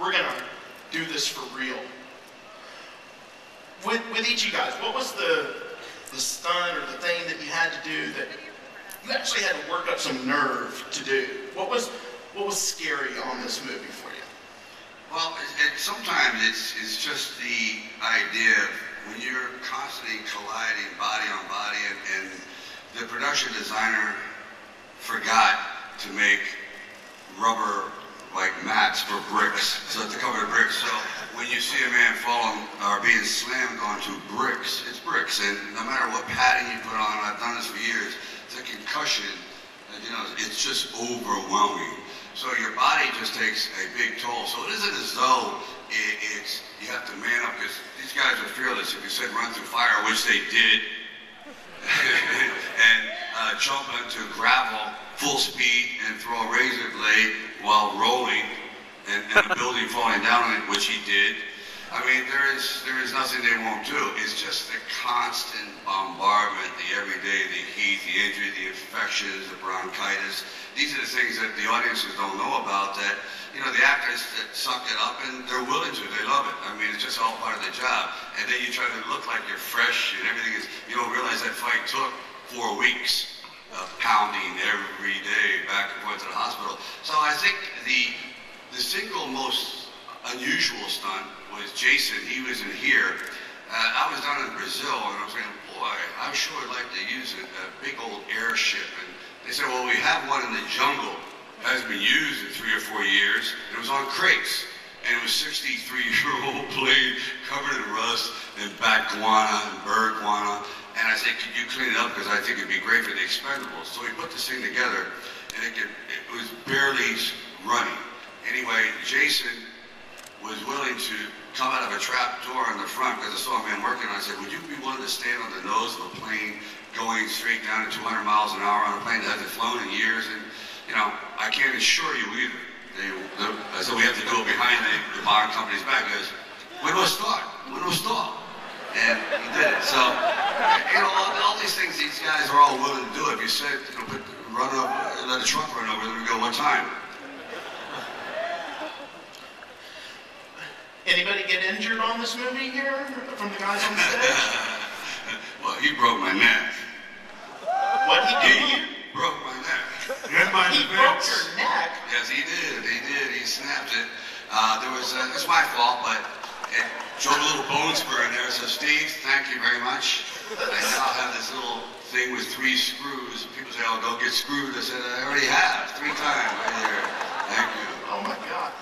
we're going to do this for real. With each of you guys, what was the stunt or the thing that you had to do that you actually had to work up some nerve to do? What was scary on this movie for you? Well, sometimes it's just the idea of when you're constantly colliding body on body, and the production designer forgot to make rubber like mats for bricks, so to cover the bricks. So when you see a man falling or being slammed onto bricks, it's bricks, and no matter what padding you put on, I've done this for years, it's a concussion, you know, it's just overwhelming. So your body just takes a big toll. So it isn't as though you have to man up, because these guys are fearless. If you said run through fire, which they did, and jump into gravel full speed and throw a razor blade while rolling, and a building falling down on it, which he did. I mean, there is nothing they won't do. It's just the constant bombardment, the everyday, the heat, the injury, the infections, the bronchitis. These are the things that the audiences don't know about, that, you know, the actors that suck it up, and they're willing to, they love it. I mean, it's just all part of the job. And then you try to look like you're fresh and everything is, you don't realize that fight took 4 weeks of pounding every day back and forth to the hospital. So I think the single most unusual stunt was Jason. He was in here. I was down in Brazil, and I was saying, boy, I sure would like to use a big old airship. And they said, well, we have one in the jungle. It hasn't been used in 3 or 4 years. It was on crates. And it was a 63-year-old plane covered in rust and bat guana and bird guana. And I said, could you clean it up, because I think it'd be great for the expendables. So we put this thing together, and it was barely running. Anyway, Jason was willing to come out of a trap door in the front, because I saw a man working. I said, would you be willing to stand on the nose of a plane going straight down at 200 miles an hour on a plane that hasn't flown in years? And, you know, I can't assure you either. I said, we have to do it behind the bond company's back, because when was start? When was stall? And he did it. So, you know, all these things, these guys are all willing to do it. If you said, you know, let a truck run over, then we go, what time? Anybody get injured on this movie here from the guys on stage? Well, he broke my neck. What he did? He broke my neck. He broke your neck? Yes, he did. He did. He snapped it. It's my fault, but it showed a little bone spur in there. So, Steve, thank you very much. I now have this little thing with 3 screws. People say, oh, go get screwed. I said, I already have 3 times right here. Thank you. Oh, my God.